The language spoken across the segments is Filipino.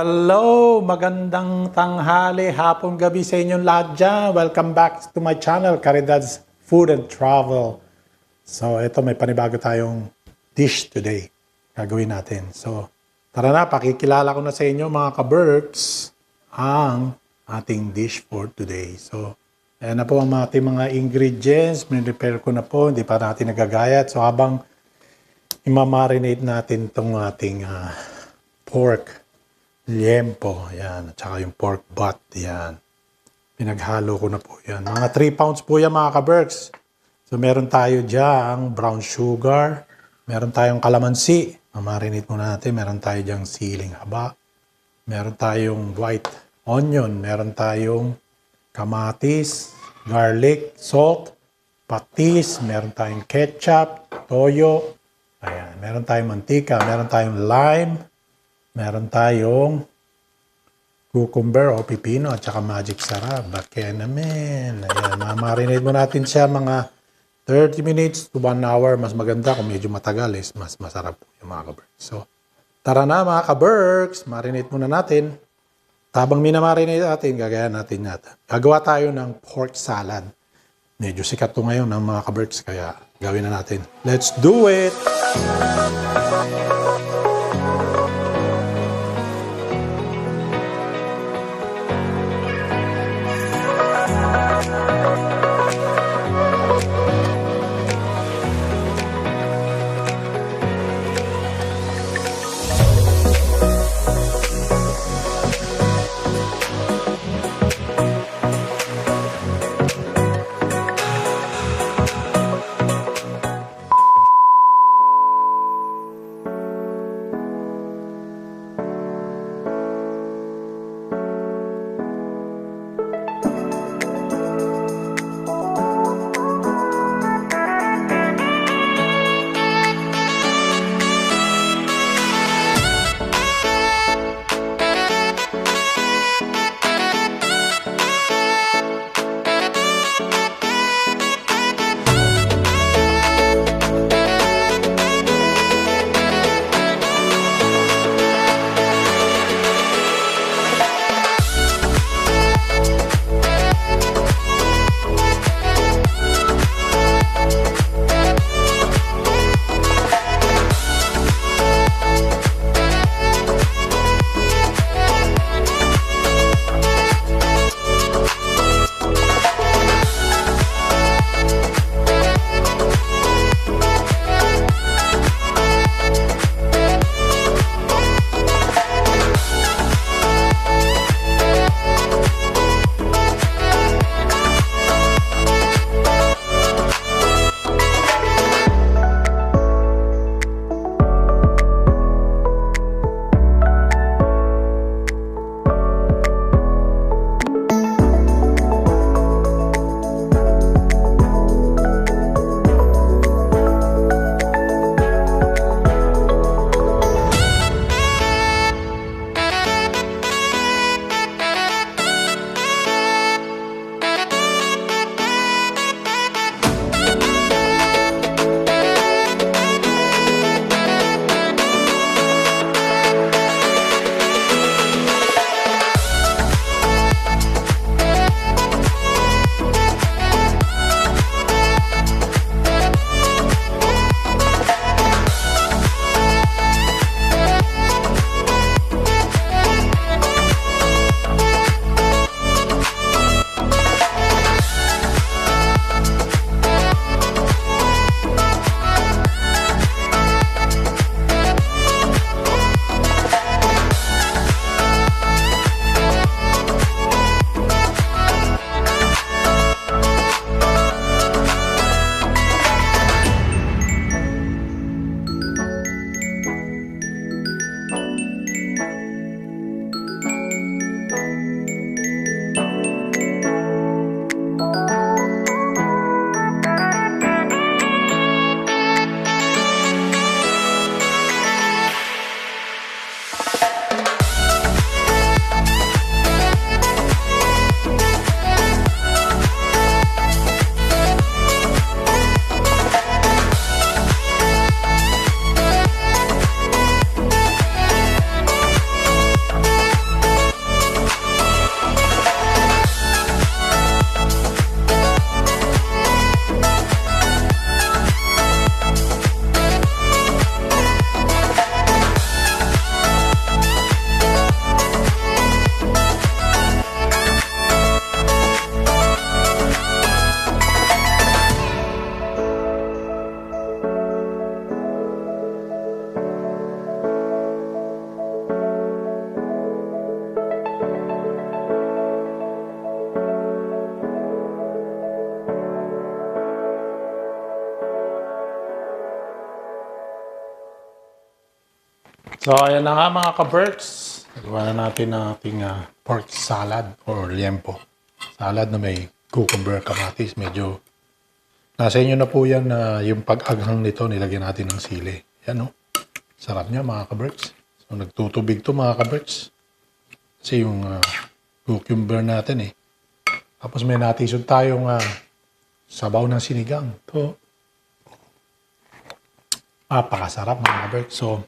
Hello! Magandang tanghali, hapon, gabi sa inyong lahat dyan. Welcome back to my channel, Caridad's Food and Travel. So, ito may panibago tayong dish today. Gagawin natin. So, tara na, pakikilala ko na sa inyo mga ka-Berks ang ating dish for today. So, ayan na po ang ating mga ingredients. Prepare ko na po, hindi pa natin nagagayat. So, habang imamarinate natin itong ating pork liempo, yan. At saka yung pork butt, yan. Pinaghalo ko na po yan. Mga 3 pounds po yan mga ka-Berks. So meron tayo diyang brown sugar. Meron tayong kalamansi. Mamarinate muna natin. Meron tayo diyang siling haba. Meron tayong white onion. Meron tayong kamatis, garlic, salt, patis. Meron tayong ketchup, toyo. Ayan. Meron tayong mantika. Meron tayong lime. Meron tayong cucumber o pipino at saka magic sarap. Bakit naman? Ayan, mamarinate mo natin siya mga 30 minutes to 1 hour. Mas maganda kung medyo matagal is mas masarap po yung mga ka-Berks. So, tara na mga ka-Berks. Marinate muna natin. Habang minamarinate natin, gagayan natin natin. Gagawa tayo ng pork salad. Medyo sikat to ngayon ng mga ka-Berks, kaya gawin na natin. Let's do it! So, ayan na nga mga ka-Berks. Nagawa na natin ang ating pork salad or liempo. Salad na may cucumber, kamatis. Medyo nasa inyo na po yan na yung pag-aghang nito, nilagyan natin ng sili. Yan o. Sarap niya mga ka-Berks. So, nagtutubig to mga ka-Berks. Kasi yung cucumber natin eh. Tapos may natisod tayong sabaw ng sinigang. Ito. Napakasarap mga ka-Berks. So,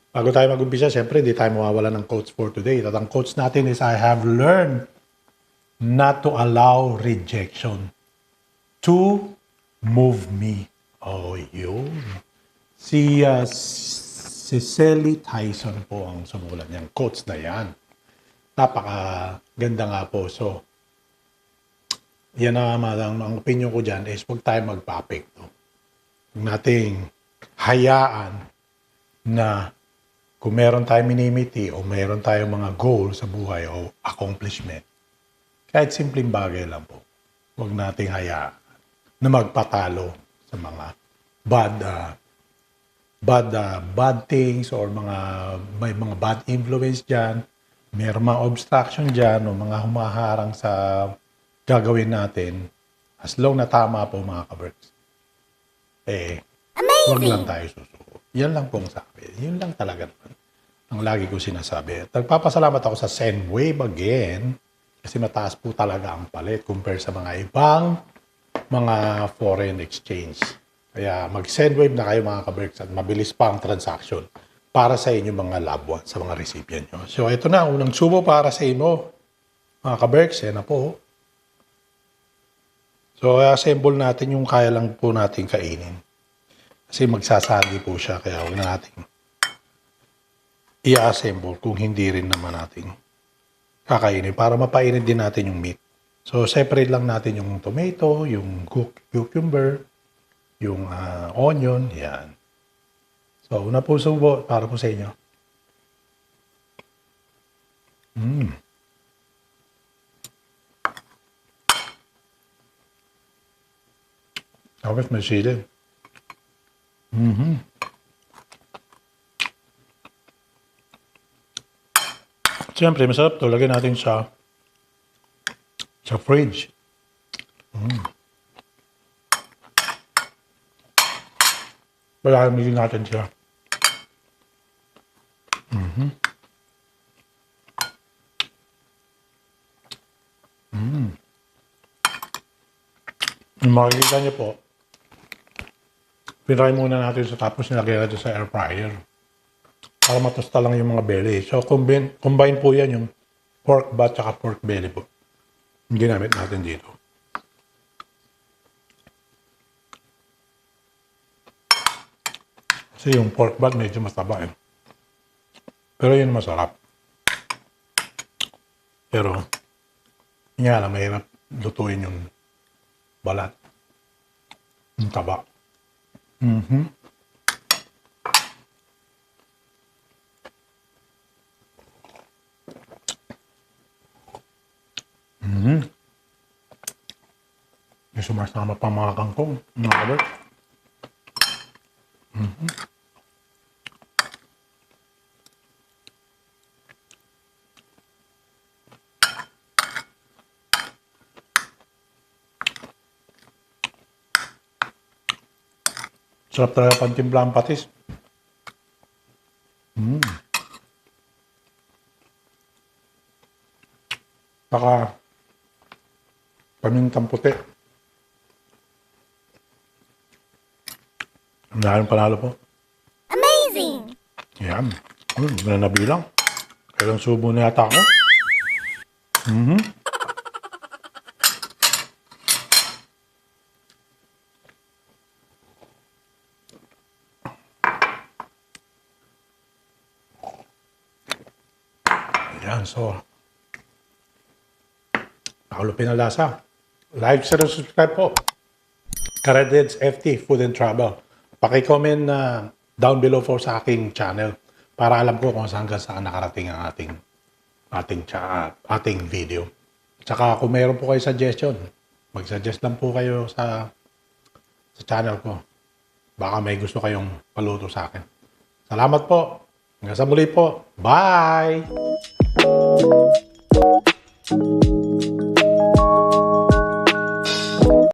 bago tayo mag-umpisa, siyempre, di tayo mawawala ng quotes for today. At ang quotes natin is, I have learned not to allow rejection to move me. Oh, yun. Si Cicely Tyson po ang sumulat niyang quotes na yan. Napakaganda nga po. So, yan ang opinion ko dyan is huwag tayo magpa-apekto. Huwag nating hayaan na kung meron tayong minimiti o meron tayong mga goal sa buhay o accomplishment, kahit simpleng bagay lang po, huwag nating hayaan na magpatalo sa mga bad things or may mga bad influence dyan, meron mga obstruction dyan o mga humaharang sa gagawin natin. As long na tama po mga ka-Berks, huwag lang tayo susuko. Yan lang pong sabi. Yun lang talaga naman ang lagi ko sinasabi. At nagpapasalamat ako sa Sendwave again kasi mataas po talaga ang palit compare sa mga ibang mga foreign exchange. Kaya mag-Sendwave na kayo mga ka-Berks at mabilis pa ang transaction para sa inyo mga loved ones, sa mga recipient nyo. So ito na, unang subo para sa inyo mga ka-Berks. Yan na po. So assemble natin yung kaya lang po natin kainin. Kasi magsasagi po siya, kaya huwag na natin i-assemble kung hindi rin naman natin kakainin para mapainit din natin yung meat. So, separate lang natin yung tomato, yung cucumber, yung onion, yan. So, una po subo para po sa inyo. Tapos may sili. Siyempre, masarap to. Lagyan natin sa fridge. Palamigin natin siya. Yung makikita niyo po, pinry muna natin sa tapos nilagay natin sa air fryer. Para matosta lang yung mga belly. So, combine po yan yung pork butt at pork belly po. Yung ginamit natin dito. Kasi yung pork butt medyo mataba eh. Pero yun masarap. Pero, yun nga lang, mahirap lutuin yung balat. Yung taba. May sumasama pa mga kangkong. Mga ka-Berks. Sarap talaga pantimpla ang patis. Saka pamintang puti. Ang daming panalo po. Amazing! Yan. Hindi na nabilang. Kailang subo na yata ako. Yan, so nakalupin na lasa. Like, share, and subscribe po. Karededs FT, Food and Travel. Paki-comment down below po sa aking channel para alam ko kung saan nakarating ang ating video. Tsaka kung mayroon po kayo suggestion, mag-suggest lang po kayo sa channel ko. Baka may gusto kayong paluto sa akin. Salamat po. Hanggang sa muli po. Bye!